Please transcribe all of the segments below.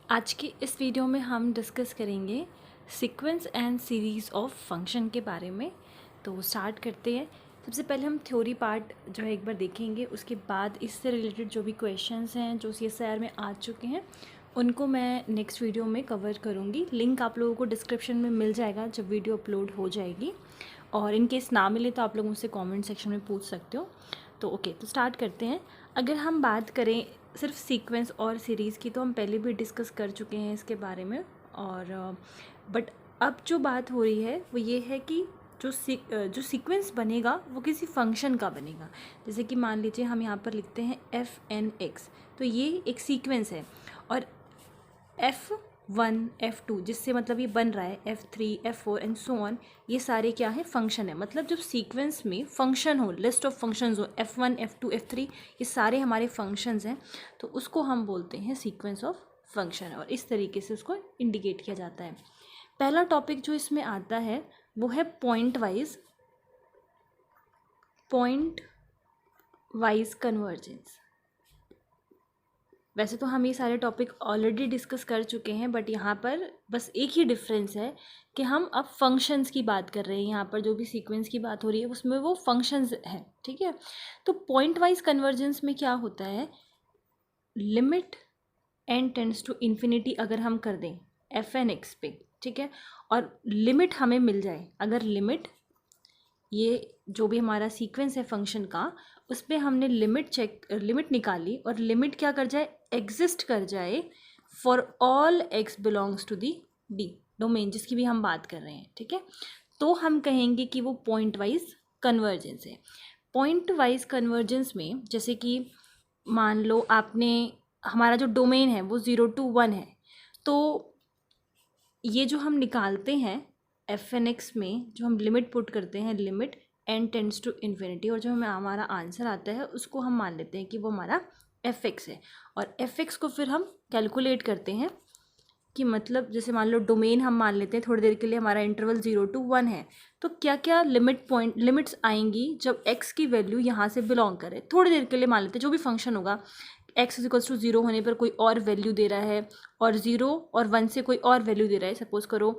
आज की इस वीडियो में हम डिस्कस करेंगे sequence and series of function के बारे में। तो स्टार्ट करते हैं। सबसे पहले हम थ्योरी पार्ट जो है एक बार देखेंगे, उसके बाद इससे रिलेटेड जो भी क्वेश्चंस हैं जो CSIR में आ चुके हैं उनको मैं नेक्स्ट वीडियो में कवर करूँगी। लिंक आप लोगों को डिस्क्रिप्शन में मिल जाएगा जब वीडियो अपलोड हो जाएगी, और इन केस ना मिले तो आप लोग मुझसे कमेंट सेक्शन में पूछ सकते हो। तो ओके, तो स्टार्ट करते हैं। अगर हम बात करें सिर्फ सीक्वेंस और सीरीज़ की, तो हम पहले भी डिस्कस कर चुके हैं इसके बारे में, और बट अब जो बात हो रही है वो ये है कि जो सीक्वेंस बनेगा वो किसी फंक्शन का बनेगा। जैसे कि मान लीजिए हम यहाँ पर लिखते हैं f(n)x, तो ये एक सीक्वेंस है, और f1 f2 जिससे मतलब ये बन रहा है f3 f4 and so on, ये सारे क्या है, फंक्शन है। मतलब जब सीक्वेंस में फंक्शन हो, लिस्ट ऑफ फंक्शंस हो, f1 f2 f3, ये सारे हमारे फंक्शंस हैं, तो उसको हम बोलते हैं सीक्वेंस ऑफ फंक्शन, और इस तरीके से उसको इंडिकेट किया जाता है। पहला टॉपिक जो इसमें आता है वो है पॉइंट वाइज कन्वर्जेंस। वैसे तो हम ये सारे टॉपिक ऑलरेडी डिस्कस कर चुके हैं, बट यहाँ पर बस एक ही डिफरेंस है कि हम अब फंक्शंस की बात कर रहे हैं। यहाँ पर जो भी सीक्वेंस की बात हो रही है उसमें वो फंक्शंस है, ठीक है। तो पॉइंट वाइज कन्वर्जेंस में क्या होता है, limit n tends to infinity अगर हम कर दें f(n)x पे, ठीक है, और लिमिट हमें मिल जाए, अगर लिमिट ये जो भी हमारा सीक्वेंस है फंक्शन का, उस पर हमने लिमिट निकाली, और लिमिट क्या कर जाए, एग्जिस्ट कर जाए for all x belongs to the D domain जिसकी भी हम बात कर रहे हैं, ठीक है, तो हम कहेंगे कि वो पॉइंट वाइज कन्वर्जेंस है। पॉइंट वाइज कन्वर्जेंस में जैसे कि मान लो आपने, हमारा जो डोमेन है वो 0 to 1 है, तो ये जो हम निकालते हैं f(n)x में, जो हम लिमिट पुट करते हैं, limit n tends to infinity, और जो हमें हमारा आंसर आता है उसको हम मान लेते हैं कि वो हमारा f(x) है, और f(x) को फिर हम कैलकुलेट करते हैं कि मतलब जैसे मान लो डोमेन हम मान लेते हैं थोड़ी देर के लिए, हमारा इंटरवल 0 to 1 है, तो क्या क्या लिमिट्स आएंगी जब x की वैल्यू यहाँ से बिलोंग करे। थोड़ी देर के लिए मान लेते हैं जो भी फंक्शन होगा, x इक्वल्स टू 0 होने पर कोई और वैल्यू दे रहा है, और 0 और 1 से कोई और वैल्यू दे रहा है। सपोज करो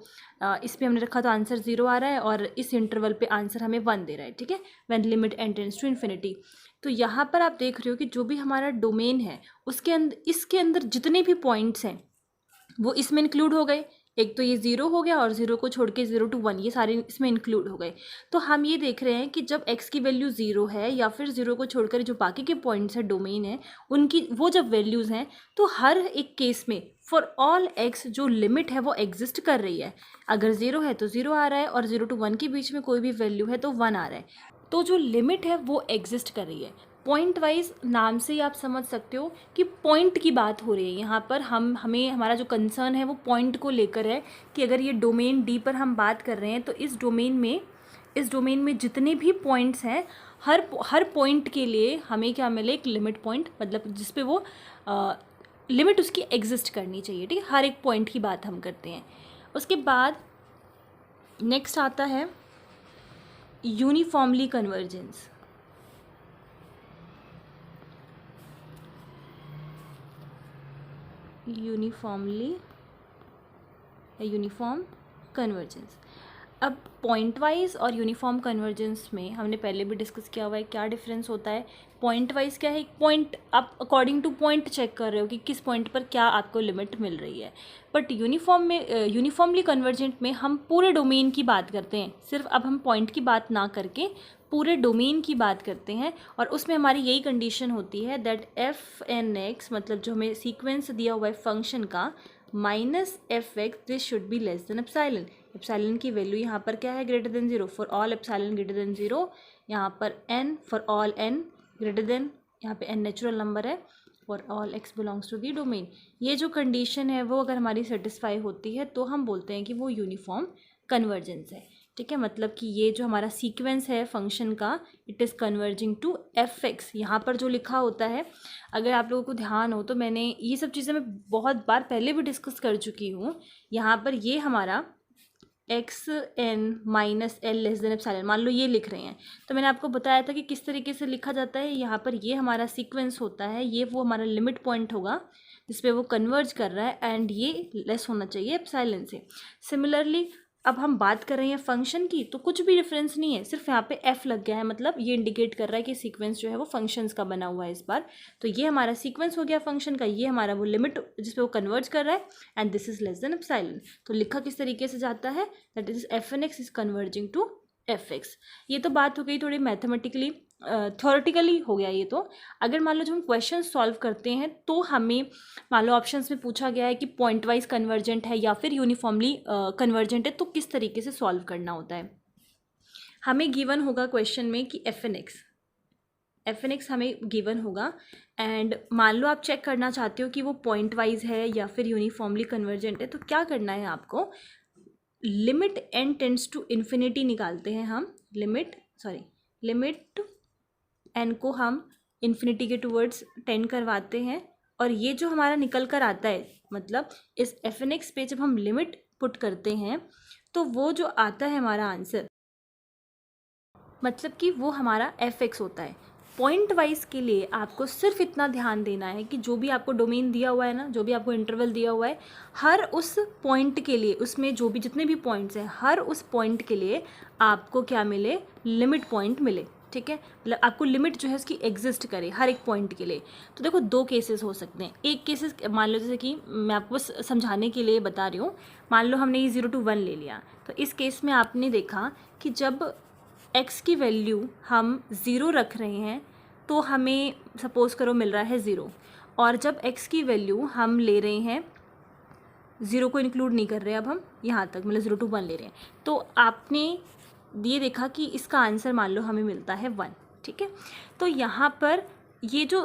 इस पर हमने रखा तो आंसर 0 आ रहा है, और इस इंटरवल पे आंसर हमें 1 दे रहा है, ठीक है, when limit n tends to infinity. तो यहाँ पर आप देख रहे हो कि जो भी हमारा डोमेन है उसके अंदर, इसके अंदर जितने भी पॉइंट्स हैं वो इसमें इंक्लूड हो गए। एक तो ये 0 हो गया, और 0 को छोड़ के 0 to 1 ये सारे इसमें इंक्लूड हो गए। तो हम ये देख रहे हैं कि जब x की वैल्यू 0 है, या फिर 0 को छोड़कर जो बाकी के पॉइंट्स है डोमेन है उनकी वो जब वैल्यूज़ हैं, तो हर एक केस में फॉर ऑल x जो लिमिट है वो एग्जिस्ट कर रही है। अगर 0 है तो 0 आ रहा है, और 0 to 1 के बीच में कोई भी वैल्यू है तो 1 आ रहा है, तो जो लिमिट है वो एग्जिस्ट कर रही है। पॉइंट वाइज नाम से ही आप समझ सकते हो कि पॉइंट की बात हो रही है यहाँ पर। हमें हमारा जो कंसर्न है वो पॉइंट को लेकर है, कि अगर ये डोमेन D पर हम बात कर रहे हैं, तो इस डोमेन में जितने भी पॉइंट्स हैं, हर पॉइंट के लिए हमें क्या मिले, एक लिमिट पॉइंट, मतलब जिस पे वो लिमिट उसकी एग्जिस्ट करनी चाहिए, ठीक है। हर एक पॉइंट की बात हम करते हैं। उसके बाद नेक्स्ट आता है यूनिफॉर्मली कन्वर्जेंस। Uniform convergence. अब पॉइंट वाइज और यूनिफॉर्म कन्वर्जेंस में हमने पहले भी डिस्कस किया हुआ है क्या डिफरेंस होता है। पॉइंट वाइज क्या है, एक पॉइंट आप अकॉर्डिंग टू पॉइंट चेक कर रहे हो कि किस पॉइंट पर क्या आपको लिमिट मिल रही है। बट यूनिफॉर्मली कन्वर्जेंट में हम पूरे डोमेन की बात करते हैं, सिर्फ अब हम पॉइंट की बात ना करके पूरे डोमेन की बात करते हैं, और उसमें हमारी यही कंडीशन होती है दैट f(n)x मतलब जो हमें सीक्वेंस दिया हुआ है फंक्शन का, minus f(x) this should be less than epsilon. Epsilon की वैल्यू यहाँ पर क्या है, greater than 0 for all epsilon greater than 0, यहाँ पर n for all n greater than, यहाँ पे n नेचुरल नंबर है, for all x belongs to the domain. ये जो कंडीशन है वो अगर हमारी सेटिस्फाई होती है तो हम बोलते हैं कि वो यूनिफॉर्म कन्वर्जेंस है, ठीक है। मतलब कि ये जो हमारा सीक्वेंस है फंक्शन का, it is converging to f(x). यहाँ पर जो लिखा होता है, अगर आप लोगों को ध्यान हो तो मैंने ये सब चीज़ें मैं बहुत बार पहले भी डिस्कस कर चुकी हूँ। यहाँ पर ये हमारा xn minus L less than epsilon, मान लो ये लिख रहे हैं, तो मैंने आपको बताया था कि किस तरीके से लिखा जाता है। यहाँ पर ये हमारा सीक्वेंस होता है, ये वो हमारा लिमिट पॉइंट होगा, जिस पे वो कन्वर्ज कर रहा है, एंड ये लेस होना चाहिए एप्सिलॉन से। सिमिलरली अब हम बात कर रहे हैं फंक्शन की, तो कुछ भी डिफरेंस नहीं है, सिर्फ यहाँ पे एफ लग गया है, मतलब ये इंडिकेट कर रहा है कि सीक्वेंस जो है वो फंक्शंस का बना हुआ है इस बार। तो ये हमारा सीक्वेंस हो गया फंक्शन का, ये हमारा वो लिमिट जिस पे वो कन्वर्ज कर रहा है, and this is less than epsilon. तो लिखा किस तरीके से जाता है, that is f n x is converging to f x. ये तो बात हो गई थोड़ी मैथमेटिकली, थ्योरेटिकली हो गया ये तो। अगर मान लो जब हम क्वेश्चन सॉल्व करते हैं तो हमें मान लो ऑप्शंस में पूछा गया है कि पॉइंट वाइज कन्वर्जेंट है या फिर यूनिफॉर्मली कन्वर्जेंट है, तो किस तरीके से सॉल्व करना होता है। हमें गिवन होगा क्वेश्चन में कि एफ एन एक्स हमें गिवन होगा, एंड मान लो आप चेक करना चाहते हो कि वो पॉइंट वाइज है या फिर यूनिफॉर्मली कन्वर्जेंट है, तो क्या करना है आपको, limit n tends to infinity निकालते हैं हम, लिमिट एन को हम इन्फिनिटी के टूवर्ड्स टेंड करवाते हैं, और ये जो हमारा निकल कर आता है, मतलब इस एफ एन एक्स पे जब हम लिमिट पुट करते हैं तो वो जो आता है हमारा आंसर, मतलब कि वो हमारा एफ एक्स होता है। पॉइंट वाइज के लिए आपको सिर्फ इतना ध्यान देना है कि जो भी आपको डोमेन दिया हुआ है ना, जो भी आपको इंटरवल दिया हुआ है, हर उस पॉइंट के लिए, उसमें जो भी जितने भी पॉइंट्स हैं, हर उस पॉइंट के लिए आपको क्या मिले, लिमिट पॉइंट मिले। ठीक है, मतलब आपको लिमिट जो है उसकी एग्जिस्ट करे हर एक पॉइंट के लिए। तो देखो दो केसेस हो सकते हैं। एक केसेस मान लो, जैसे कि मैं आपको बस समझाने के लिए बता रही हूँ, मान लो हमने ये 0 to 1 ले लिया, तो इस केस में आपने देखा कि जब x की वैल्यू हम 0 रख रहे हैं तो हमें सपोज़ करो मिल रहा है 0, और जब x की वैल्यू हम ले रहे हैं, 0 को इंक्लूड नहीं कर रहे अब हम यहाँ तक, मतलब 0 to 1 ले रहे हैं, तो आपने ये देखा कि इसका आंसर मान लो हमें मिलता है 1। ठीक है, तो यहाँ पर ये जो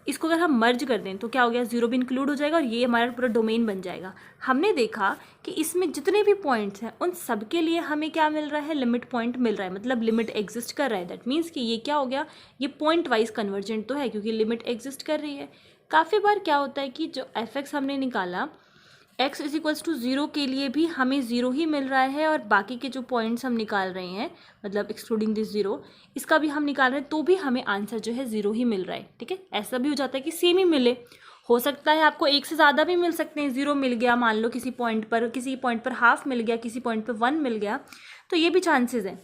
इसको अगर हम मर्ज कर दें तो क्या हो गया, 0 भी इंक्लूड हो जाएगा और ये हमारा पूरा डोमेन बन जाएगा। हमने देखा कि इसमें जितने भी पॉइंट्स हैं उन सब के लिए हमें क्या मिल रहा है, लिमिट पॉइंट मिल रहा है, मतलब लिमिट एग्जिस्ट कर रहा है। दैट मीन्स कि ये क्या हो गया, ये पॉइंट वाइज कन्वर्जेंट तो है क्योंकि लिमिट एग्जिस्ट कर रही है। काफ़ी बार क्या होता है कि जो एफ एक्स हमने निकाला, x इज इक्वल्स टू 0 के लिए भी हमें 0 ही मिल रहा है, और बाकी के जो पॉइंट्स हम निकाल रहे हैं, मतलब एक्सक्लूडिंग दिस 0, इसका भी हम निकाल रहे हैं तो भी हमें आंसर जो है 0 ही मिल रहा है। ठीक है, ऐसा भी हो जाता है कि सेम ही मिले, हो सकता है आपको एक से ज़्यादा भी मिल सकते हैं। 0 मिल गया मान लो किसी पॉइंट पर हाफ मिल गया, किसी पॉइंट पर 1 मिल गया, तो ये भी चांसेस हैं,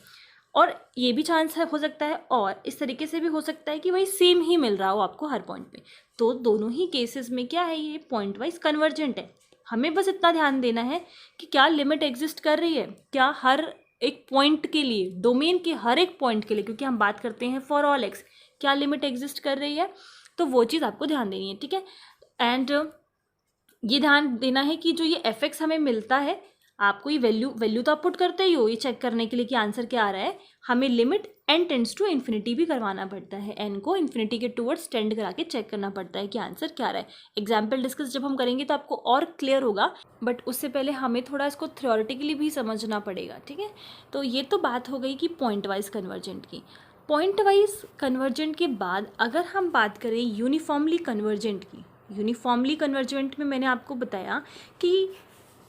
और ये भी चांस हो सकता है, और इस तरीके से भी हो सकता है कि वही सेम ही मिल रहा हो आपको हर पॉइंट पे। तो दोनों ही केसेस में क्या है, ये पॉइंट वाइज कन्वर्जेंट है। हमें बस इतना ध्यान देना है कि क्या लिमिट एग्जिस्ट कर रही है, क्या हर एक पॉइंट के लिए, डोमेन के हर एक पॉइंट के लिए, क्योंकि हम बात करते हैं फॉर ऑल एक्स, क्या लिमिट एग्जिस्ट कर रही है, तो वो चीज़ आपको ध्यान देनी है। ठीक है, एंड ये ध्यान देना है कि जो ये एफ एक्स हमें मिलता है, आपको ये वैल्यू तो आप पुट करते ही हो ये चेक करने के लिए कि आंसर क्या आ रहा है, हमें limit n tends to infinity भी करवाना पड़ता है, n को इन्फिनिटी के टूवर्ड्स टेंड करा के चेक करना पड़ता है कि आंसर क्या आ रहा है। एग्जाम्पल डिस्कस जब हम करेंगे तो आपको और क्लियर होगा, बट उससे पहले हमें थोड़ा इसको थ्योरेटिकली भी समझना पड़ेगा। ठीक है, तो ये तो बात हो गई कि पॉइंट वाइज कन्वर्जेंट की। पॉइंट वाइज कन्वर्जेंट के बाद अगर हम बात करें यूनिफॉर्मली कन्वर्जेंट की, यूनिफॉर्मली कन्वर्जेंट में मैंने आपको बताया कि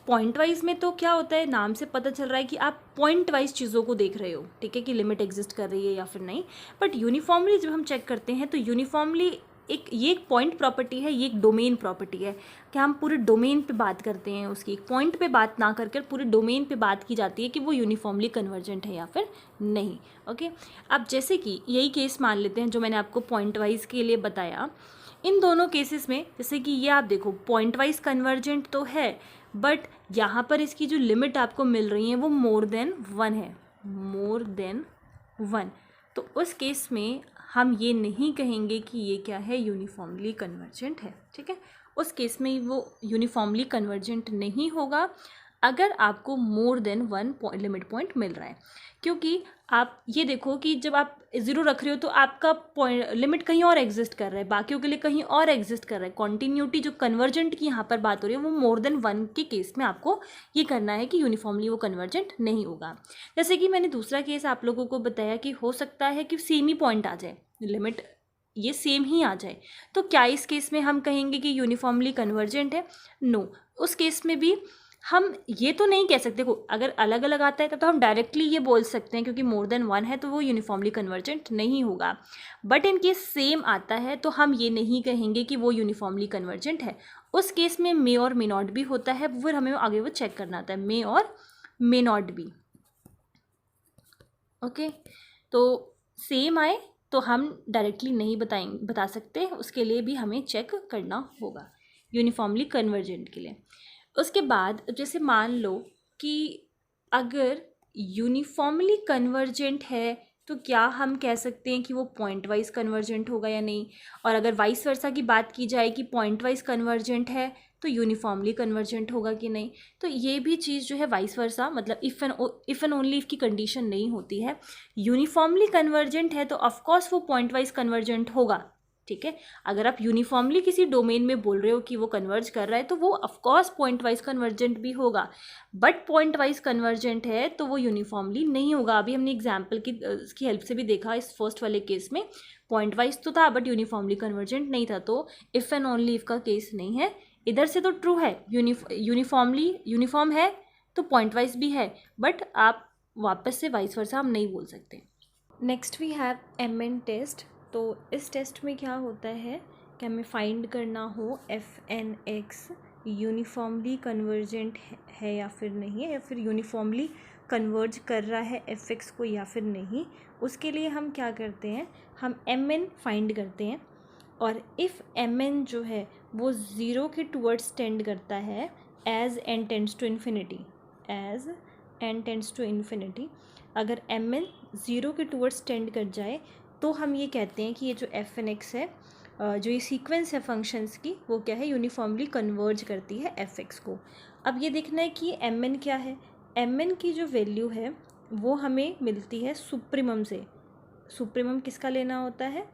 पॉइंट वाइज में तो क्या होता है, नाम से पता चल रहा है कि आप पॉइंट वाइज चीज़ों को देख रहे हो, ठीक है, कि लिमिट एग्जिस्ट कर रही है या फिर नहीं। बट यूनिफॉर्मली जब हम चेक करते हैं तो यूनिफॉर्मली ये एक पॉइंट प्रॉपर्टी है, ये एक डोमेन प्रॉपर्टी है कि हम पूरे डोमेन पे बात करते हैं, उसकी एक पॉइंट पे बात ना करके पूरे डोमेन पे बात की जाती है कि वो यूनिफॉर्मली कन्वर्जेंट है या फिर नहीं। ओके, अब जैसे कि यही केस मान लेते हैं जो मैंने आपको पॉइंट वाइज के लिए बताया। इन दोनों केसेस में जैसे कि ये आप देखो पॉइंट वाइज कन्वर्जेंट तो है, बट यहाँ पर इसकी जो लिमिट आपको मिल रही है वो मोर देन 1 है, मोर देन 1। तो उस केस में हम ये नहीं कहेंगे कि ये क्या है, यूनिफॉर्मली कन्वर्जेंट है। ठीक है, उस केस में वो यूनिफॉर्मली कन्वर्जेंट नहीं होगा अगर आपको मोर देन 1 लिमिट पॉइंट मिल रहा है, क्योंकि आप ये देखो कि जब आप 0 रख रहे हो तो आपका पॉइंट लिमिट कहीं और एग्जिस्ट कर रहा है, बाकियों के लिए कहीं और एग्जिस्ट कर रहा है। कॉन्टीन्यूटी जो कन्वर्जेंट की यहाँ पर बात हो रही है वो मोर देन 1 के केस में आपको ये करना है कि यूनिफॉर्मली वो कन्वर्जेंट नहीं होगा। जैसे कि मैंने दूसरा केस आप लोगों को बताया कि हो सकता है कि सेम ही पॉइंट आ जाए, लिमिट ये सेम ही आ जाए, तो क्या इस केस में हम कहेंगे कि यूनिफॉर्मली कन्वर्जेंट है? नो, उस केस में भी हम ये तो नहीं कह सकते, अगर अलग अलग आता है तो हम डायरेक्टली ये बोल सकते हैं क्योंकि मोर देन 1 है तो वो यूनिफॉर्मली कन्वर्जेंट नहीं होगा। बट इन केस सेम आता है तो हम ये नहीं कहेंगे कि वो यूनिफॉर्मली कन्वर्जेंट है। उस केस में मे और मे नॉट भी होता है, फिर हमें आगे वो चेक करना आता है, मे और मे नॉट भी। ओके, तो सेम आए तो हम डायरेक्टली नहीं बता सकते, उसके लिए भी हमें चेक करना होगा यूनिफॉर्मली कन्वर्जेंट के लिए। उसके बाद जैसे मान लो कि अगर यूनिफॉर्मली कन्वर्जेंट है तो क्या हम कह सकते हैं कि वो पॉइंट वाइज कन्वर्जेंट होगा या नहीं, और अगर वाइस वर्सा की बात की जाए कि पॉइंट वाइज कन्वर्जेंट है तो यूनिफॉर्मली कन्वर्जेंट होगा कि नहीं। तो ये भी चीज़ जो है वाइस वर्सा, मतलब इफ़ एंड ओनली इफ़ की कंडीशन नहीं होती है। यूनिफॉर्मली कन्वर्जेंट है तो ऑफकोर्स वो पॉइंट वाइज कन्वर्जेंट होगा, ठीक है। अगर आप यूनिफॉर्मली किसी डोमेन में बोल रहे हो कि वो कन्वर्ज कर रहा है तो वो ऑफकोर्स पॉइंट वाइज कन्वर्जेंट भी होगा, बट पॉइंट वाइज कन्वर्जेंट है तो वो यूनिफॉर्मली नहीं होगा। अभी हमने एग्जाम्पल की हेल्प से भी देखा, इस फर्स्ट वाले केस में पॉइंट वाइज तो था बट यूनिफॉर्मली कन्वर्जेंट नहीं था, तो इफ़ एंड ओनली इफ़ का केस नहीं है। इधर से तो ट्रू है, यूनिफॉर्मली यूनिफॉर्म है तो पॉइंट वाइज भी है, बट आप वापस से वाइस वर्सा हम नहीं बोल सकते। Next we have MN test. तो इस टेस्ट में क्या होता है कि हमें फाइंड करना हो FNX यूनिफॉर्मली कन्वर्जेंट है या फिर नहीं है, या फिर यूनिफॉर्मली कन्वर्ज कर रहा है FX को या फिर नहीं। उसके लिए हम क्या करते हैं, हम MN फाइंड करते हैं, और इफ़ MN जो है वो ज़ीरो के टूवर्ड्स टेंड करता है as n tends to infinity, as n tends to infinity, अगर MN ज़ीरो के टूवर्ड्स टेंड कर जाए तो हम ये कहते हैं कि ये जो FNX है, जो ये सीक्वेंस है फंक्शंस की, वो क्या है, यूनिफॉर्मली कन्वर्ज करती है FX को। अब ये देखना है कि MN क्या है। MN की जो वैल्यू है वो हमें मिलती है सुप्रीमम से। सुप्रीमम किसका लेना होता है,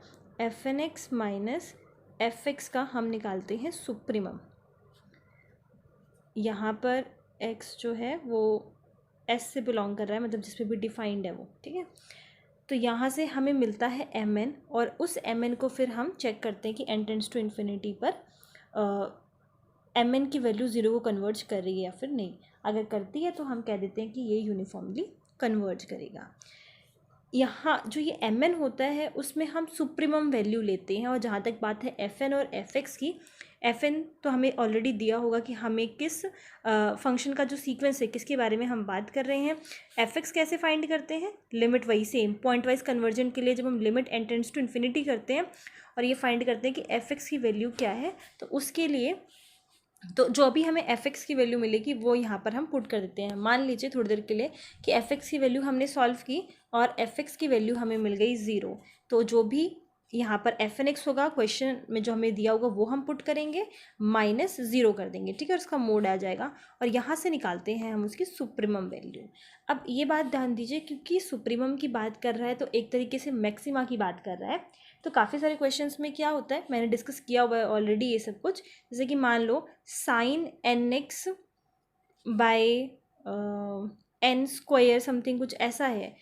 FNX माइनस FX का हम निकालते हैं सुप्रीमम। यहाँ पर x जो है वो S से बिलोंग कर रहा है, मतलब जिस पे भी डिफाइंड है वो, ठीक है। तो यहाँ से हमें मिलता है MN, और उस MN को फिर हम चेक करते हैं कि n टेंड्स टू इन्फिनिटी पर MN की वैल्यू ज़ीरो को कन्वर्ज कर रही है या फिर नहीं। अगर करती है तो हम कह देते हैं कि ये यूनिफॉर्मली कन्वर्ज करेगा। यहाँ जो ये MN होता है उसमें हम सुप्रीमम वैल्यू लेते हैं, और जहाँ तक बात है FN और FX की, FN तो हमें ऑलरेडी दिया होगा कि हमें किस फंक्शन का जो सीक्वेंस है किसके बारे में हम बात कर रहे हैं। FX कैसे फाइंड करते हैं, लिमिट वही सेम पॉइंट वाइज कन्वर्जन के लिए जब हम limit n tends to infinity करते हैं और ये फाइंड करते हैं कि FX की वैल्यू क्या है, तो उसके लिए तो जो अभी हमें FX की वैल्यू मिलेगी वो यहाँ पर हम पुट कर देते हैं। मान लीजिए थोड़ी देर के लिए कि FX की वैल्यू हमने सॉल्व की और FX की वैल्यू हमें मिल गई ज़ीरो, तो जो भी यहाँ पर FNX होगा क्वेश्चन में जो हमें दिया होगा वो हम पुट करेंगे, माइनस ज़ीरो कर देंगे, ठीक है, और उसका मोड आ जाएगा, और यहाँ से निकालते हैं हम उसकी सुप्रीमम वैल्यू। अब ये बात ध्यान दीजिए, क्योंकि सुप्रीमम की बात कर रहा है तो एक तरीके से मैक्सिमा की बात कर रहा है। तो काफ़ी सारे क्वेश्चंस में क्या होता है, मैंने डिस्कस किया हुआ है ऑलरेडी ये सब कुछ, जैसे कि मान लो sine NX by n square something कुछ ऐसा है।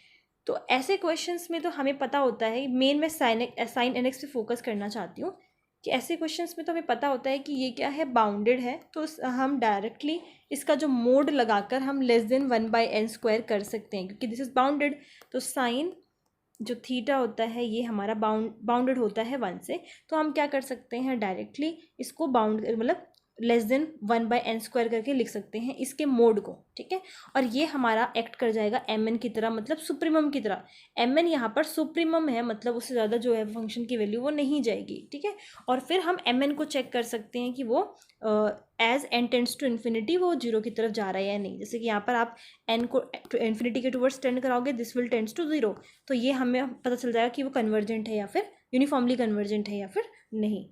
तो ऐसे क्वेश्चंस में तो हमें पता होता है, मेन मैं साइन NX पे फोकस करना चाहती हूँ कि ऐसे क्वेश्चंस में तो हमें पता होता है कि ये क्या है, बाउंडेड है, तो हम डायरेक्टली इसका जो मोड लगाकर हम लेस देन 1/n स्क्वायर कर सकते हैं, क्योंकि दिस इज़ बाउंडेड। तो साइन जो थीटा होता है ये हमारा बाउंडेड होता है 1 से, तो हम क्या कर सकते हैं, डायरेक्टली इसको बाउंड मतलब लेस देन 1/n स्क्वायर करके लिख सकते हैं इसके मोड को, ठीक है। और ये हमारा एक्ट कर जाएगा MN की तरह, मतलब सुप्रीमम की तरह। MN यहाँ पर सुप्रीमम है, मतलब उससे ज़्यादा जो है फंक्शन की वैल्यू वो नहीं जाएगी, ठीक है। और फिर हम MN को चेक कर सकते हैं कि वो as n tends to infinity वो जीरो की तरफ जा रहा है या नहीं। जैसे कि यहाँ पर आप n को इन्फिनिटी के टूवर्ड्स टेंड कराओगे, this will tends to zero, तो ये हमें पता चल जाएगा कि वो कन्वर्जेंट है या फिर यूनिफॉर्मली कन्वर्जेंट है या फिर नहीं।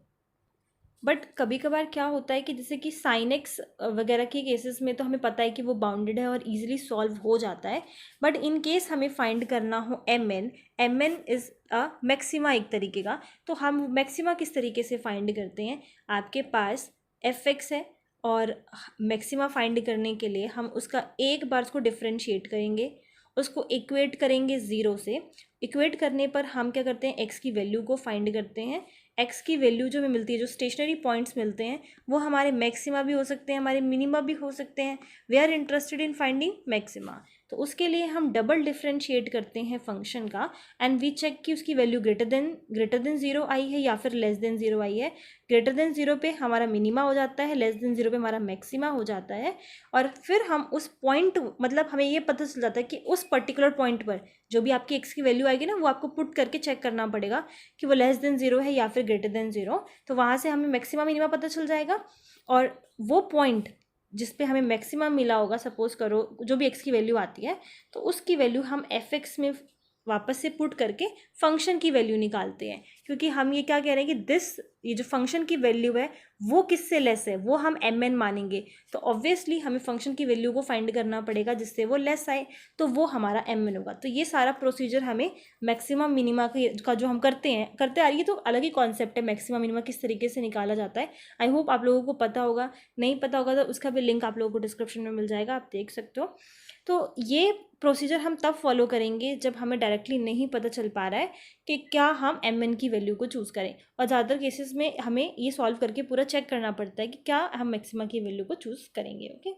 बट कभी कभार क्या होता है कि जैसे कि साइन एक्स वगैरह के केसेस में तो हमें पता है कि वो बाउंडेड है और इजीली सॉल्व हो जाता है, बट इन केस हमें फाइंड करना हो MN इज़ अ मैक्सिमा एक तरीके का। तो हम मैक्सिमा किस तरीके से फाइंड करते हैं, आपके पास FX है और मैक्सिमा फाइंड करने के लिए हम उसका एक बार उसको डिफ्रेंशिएट करेंगे, उसको इक्वेट करेंगे ज़ीरो से। इक्वेट करने पर हम क्या करते हैं, x की वैल्यू को फाइंड करते हैं। x की वैल्यू जो हमें मिलती है, जो स्टेशनरी पॉइंट्स मिलते हैं, वो हमारे मैक्सिमा भी हो सकते हैं, हमारे मिनिमा भी हो सकते हैं। We are interested in finding maxima. तो उसके लिए हम डबल डिफ्रेंशिएट करते हैं फंक्शन का एंड वी चेक कि उसकी वैल्यू ग्रेटर देन 0 आई है या फिर लेस देन 0 आई है। ग्रेटर देन 0 पे हमारा मिनिमा हो जाता है, लेस देन 0 पे हमारा मैक्सिमा हो जाता है। और फिर हम उस पॉइंट, मतलब हमें ये पता चल जाता है कि उस पर्टिकुलर पॉइंट पर जो भी आपकी एक्स की वैल्यू आएगी ना, वो आपको पुट करके चेक करना पड़ेगा कि वो लेस देन 0 है या फिर ग्रेटर देन 0। तो वहाँ से हमें मैक्सिमा मिनिमा पता चल जाएगा। और वो पॉइंट जिस पे हमें मैक्सिमम मिला होगा, सपोज करो जो भी एक्स की वैल्यू आती है, तो उसकी वैल्यू हम एफ एक्स में वापस से पुट करके फंक्शन की वैल्यू निकालते हैं। क्योंकि हम ये क्या कह रहे हैं कि ये जो फंक्शन की वैल्यू है वो किससे लेस है, वो हम एम एन मानेंगे। तो ऑब्वियसली हमें फंक्शन की वैल्यू को फाइंड करना पड़ेगा जिससे वो लेस आए, तो वो हमारा एम एन होगा। तो ये सारा प्रोसीजर हमें मैक्सिमम मिनिमा का जो हम करते आ रही है, तो अलग ही कॉन्सेप्ट है मैक्सिमम मिनिमा किस तरीके से निकाला जाता है। आई होप आप लोगों को पता होगा, नहीं पता होगा तो उसका भी लिंक आप लोगों को डिस्क्रिप्शन में मिल जाएगा, आप देख सकते हो। तो ये प्रोसीजर हम तब फॉलो करेंगे जब हमें डायरेक्टली नहीं पता चल पा रहा है कि क्या हम एम एन की वैल्यू को चूज़ करें। और ज़्यादातर केसेस में हमें ये सॉल्व करके पूरा चेक करना पड़ता है कि क्या हम मैक्सिमा की वैल्यू को चूज़ करेंगे। ओके,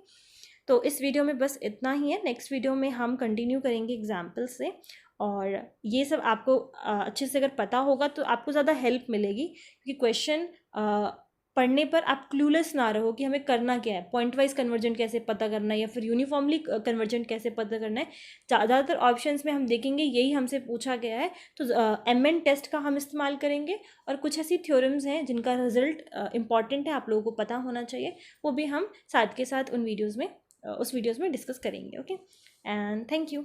तो इस वीडियो में बस इतना ही है। नेक्स्ट वीडियो में हम कंटिन्यू करेंगे एग्जाम्पल से। और ये सब आपको अच्छे से अगर पता होगा तो आपको ज़्यादा हेल्प मिलेगी, क्योंकि क्वेश्चन पढ़ने पर आप क्लूलेस ना रहो कि हमें करना क्या है, पॉइंट वाइज कन्वर्जेंट कैसे पता करना है या फिर यूनिफॉर्मली कन्वर्जेंट कैसे पता करना है। ज़्यादातर ऑप्शंस में हम देखेंगे यही हमसे पूछा गया है, तो एम एन टेस्ट का हम इस्तेमाल करेंगे। और कुछ ऐसी थ्योरम्स हैं जिनका रिजल्ट इंपॉर्टेंट है, आप लोगों को पता होना चाहिए, वो भी हम साथ के साथ उस वीडियोज़ में डिस्कस करेंगे। Okay, and thank you.